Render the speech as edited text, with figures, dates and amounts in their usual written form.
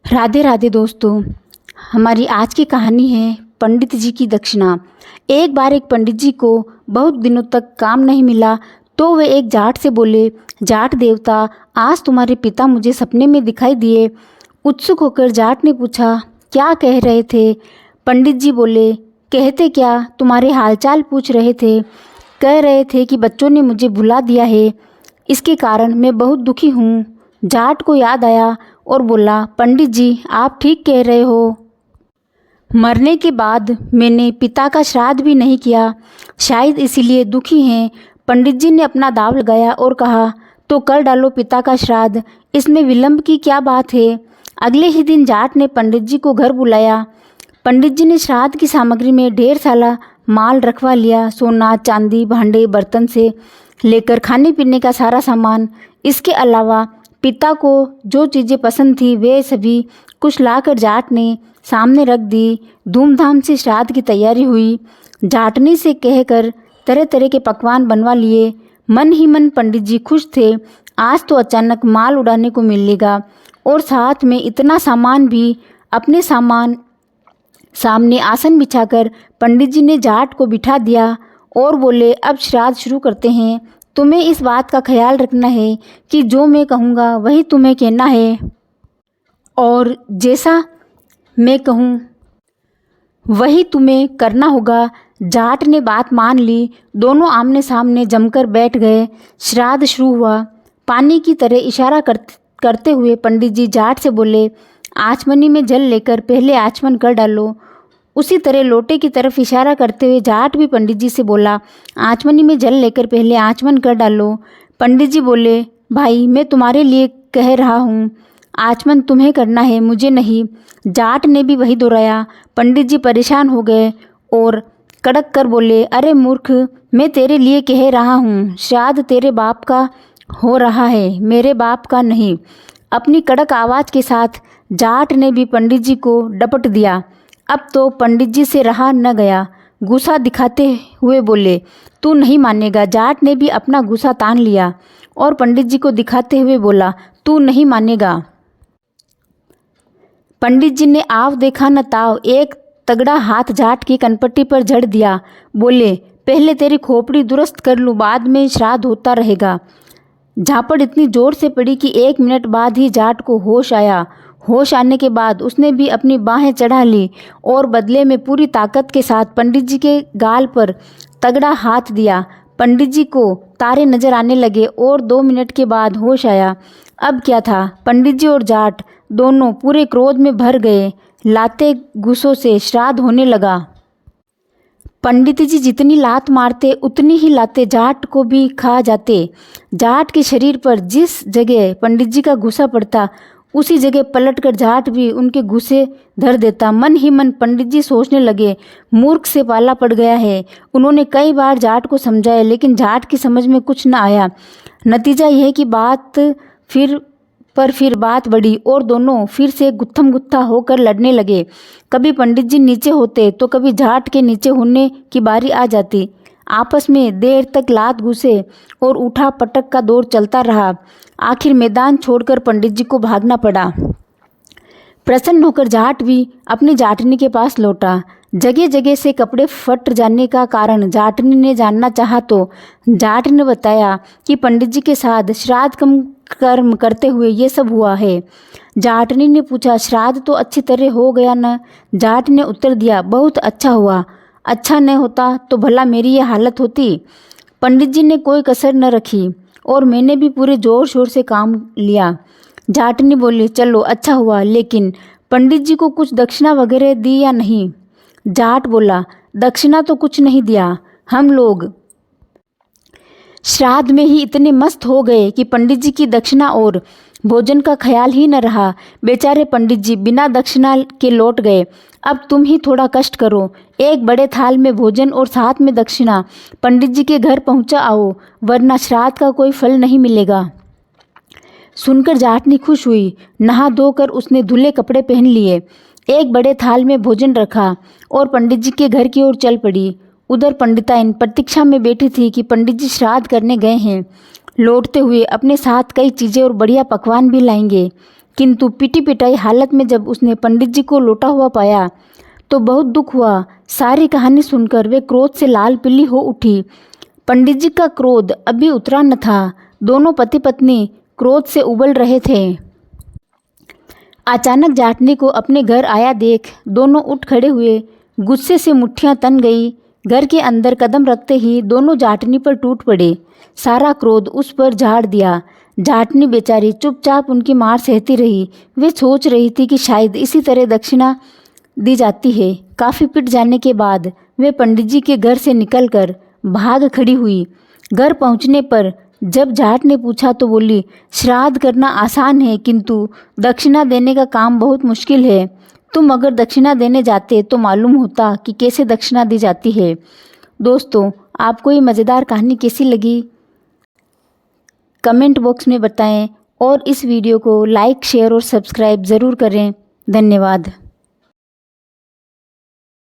राधे राधे दोस्तों। हमारी आज की कहानी है पंडित जी की दक्षिणा। एक बार एक पंडित जी को बहुत दिनों तक काम नहीं मिला तो वे एक जाट से बोले, जाट देवता, आज तुम्हारे पिता मुझे सपने में दिखाई दिए। उत्सुक होकर जाट ने पूछा, क्या कह रहे थे? पंडित जी बोले, कहते क्या, तुम्हारे हालचाल पूछ रहे थे। कह रहे थे कि बच्चों ने मुझे भुला दिया है, इसके कारण मैं बहुत दुखी हूँ। जाट को याद आया और बोला, पंडित जी आप ठीक कह रहे हो। मरने के बाद मैंने पिता का श्राद्ध भी नहीं किया, शायद इसीलिए दुखी हैं। पंडित जी ने अपना दांव लगाया और कहा, तो कर डालो पिता का श्राद्ध, इसमें विलंब की क्या बात है। अगले ही दिन जाट ने पंडित जी को घर बुलाया। पंडित जी ने श्राद्ध की सामग्री में ढेर सारा माल रखवा लिया, सोना चांदी भांडे बर्तन से लेकर खाने पीने का सारा सामान। इसके अलावा पिता को जो चीज़ें पसंद थी वे सभी कुछ लाकर जाट ने सामने रख दी। धूमधाम से श्राद्ध की तैयारी हुई। जाटनी से कहकर तरह तरह के पकवान बनवा लिए। मन ही मन पंडित जी खुश थे, आज तो अचानक माल उड़ाने को मिलेगा और साथ में इतना सामान भी। अपने सामान सामने आसन बिछाकर पंडित जी ने जाट को बिठा दिया और बोले, अब श्राद्ध शुरू करते हैं। तुम्हें इस बात का ख्याल रखना है कि जो मैं कहूँगा वही तुम्हें कहना है और जैसा मैं कहूँ वही तुम्हें करना होगा। जाट ने बात मान ली। दोनों आमने सामने जमकर बैठ गए। श्राद्ध शुरू हुआ। पानी की तरह इशारा करते हुए पंडित जी जाट से बोले, आचमनी में जल लेकर पहले आचमन कर डालो। उसी तरह लोटे की तरफ इशारा करते हुए जाट भी पंडित जी से बोला, आचमनी में जल लेकर पहले आचमन कर डालो। पंडित जी बोले, भाई मैं तुम्हारे लिए कह रहा हूँ, आचमन तुम्हें करना है, मुझे नहीं। जाट ने भी वही दोहराया। पंडित जी परेशान हो गए और कड़क कर बोले, अरे मूर्ख, मैं तेरे लिए कह रहा हूँ, श्राद्ध तेरे बाप का हो रहा है, मेरे बाप का नहीं। अपनी कड़क आवाज़ के साथ जाट ने भी पंडित जी को डपट दिया। अब तो पंडित जी से रहा न गया। गुस्सा दिखाते हुए बोले, तू नहीं मानेगा। जाट ने भी अपना गुस्सा तान लिया और पंडित जी को दिखाते हुए बोला, तू नहीं मानेगा। पंडित जी ने आव देखा न ताव एक तगड़ा हाथ जाट की कनपट्टी पर जड़ दिया। बोले, पहले तेरी खोपड़ी दुरुस्त कर लूँ, बाद में श्राद्ध होता रहेगा। झापड़ इतनी जोर से पड़ी कि 1 मिनट बाद ही जाट को होश आया। होश आने के बाद उसने भी अपनी बाहें चढ़ा ली और बदले में पूरी ताकत के साथ पंडित जी के गाल पर तगड़ा हाथ दिया। पंडित जी को तारे नजर आने लगे और 2 मिनट के बाद होश आया। अब क्या था, पंडित जी और जाट दोनों पूरे क्रोध में भर गए। लाते गुस्सों से श्राद्ध होने लगा। पंडित जी जितनी लात मारते उतनी ही लाते जाट को भी खा जाते। जाट के शरीर पर जिस जगह पंडित जी का गुस्सा पड़ता उसी जगह पलटकर जाट भी उनके गुस्से धर देता। मन ही मन पंडित जी सोचने लगे, मूर्ख से पाला पड़ गया है। उन्होंने कई बार जाट को समझाया लेकिन जाट की समझ में कुछ न आया। नतीजा यह कि फिर बात बढ़ी और दोनों फिर से गुत्थम गुत्था होकर लड़ने लगे। कभी पंडित जी नीचे होते तो कभी जाट के नीचे होने की बारी आ जाती। आपस में देर तक लात घुसे और उठा पटक का दौर चलता रहा। आखिर मैदान छोड़कर पंडित जी को भागना पड़ा। प्रसन्न होकर जाट भी अपनी जाटनी के पास लौटा। जगह जगह से कपड़े फट जाने का कारण जाटनी ने जानना चाहा तो जाट ने बताया कि पंडित जी के साथ श्राद्ध कर्म करते हुए ये सब हुआ है। जाटनी ने पूछा, श्राद्ध तो अच्छी तरह हो गया न? जाट ने उत्तर दिया, बहुत अच्छा हुआ। अच्छा न होता तो भला मेरी ये हालत होती। पंडित जी ने कोई कसर न रखी और मैंने भी पूरे जोर शोर से काम लिया। जाटनी बोली, चलो अच्छा हुआ, लेकिन पंडित जी को कुछ दक्षिणा वगैरह दी या नहीं? जाट बोला, दक्षिणा तो कुछ नहीं दिया। हम लोग श्राद्ध में ही इतने मस्त हो गए कि पंडित जी की दक्षिणा और भोजन का ख्याल ही न रहा। बेचारे पंडित जी बिना दक्षिणा के लौट गए। अब तुम ही थोड़ा कष्ट करो, एक बड़े थाल में भोजन और साथ में दक्षिणा पंडित जी के घर पहुंचा आओ, वरना श्राद्ध का कोई फल नहीं मिलेगा। सुनकर जाटनी खुश हुई। नहा धोकर उसने धुले कपड़े पहन लिए, एक बड़े थाल में भोजन रखा और पंडित जी के घर की ओर चल पड़ी। उधर पंडिताइन प्रतीक्षा में बैठी थी कि पंडित जी श्राद्ध करने गए हैं, लौटते हुए अपने साथ कई चीज़ें और बढ़िया पकवान भी लाएंगे। किंतु पिटी पिटाई हालत में जब उसने पंडित जी को लौटा हुआ पाया तो बहुत दुख हुआ। सारी कहानी सुनकर वे क्रोध से लाल पीली हो उठी। पंडित जी का क्रोध अभी उतरा न था। दोनों पति पत्नी क्रोध से उबल रहे थे। अचानक जाटनी को अपने घर आया देख दोनों उठ खड़े हुए। गुस्से से मुट्ठियां तन गई। घर के अंदर कदम रखते ही दोनों जाटनी पर टूट पड़े। सारा क्रोध उस पर झाड़ दिया। जाटनी बेचारी चुपचाप उनकी मार सहती रही। वे सोच रही थी कि शायद इसी तरह दक्षिणा दी जाती है। काफ़ी पिट जाने के बाद वे पंडित जी के घर से निकलकर भाग खड़ी हुई। घर पहुंचने पर जब जाट ने पूछा तो बोली, श्राद्ध करना आसान है किंतु दक्षिणा देने का काम बहुत मुश्किल है। तुम अगर दक्षिणा देने जाते तो मालूम होता कि कैसे दक्षिणा दी जाती है। दोस्तों, आपको ये मज़ेदार कहानी कैसी लगी कमेंट बॉक्स में बताएं और इस वीडियो को लाइक शेयर और सब्सक्राइब ज़रूर करें। धन्यवाद।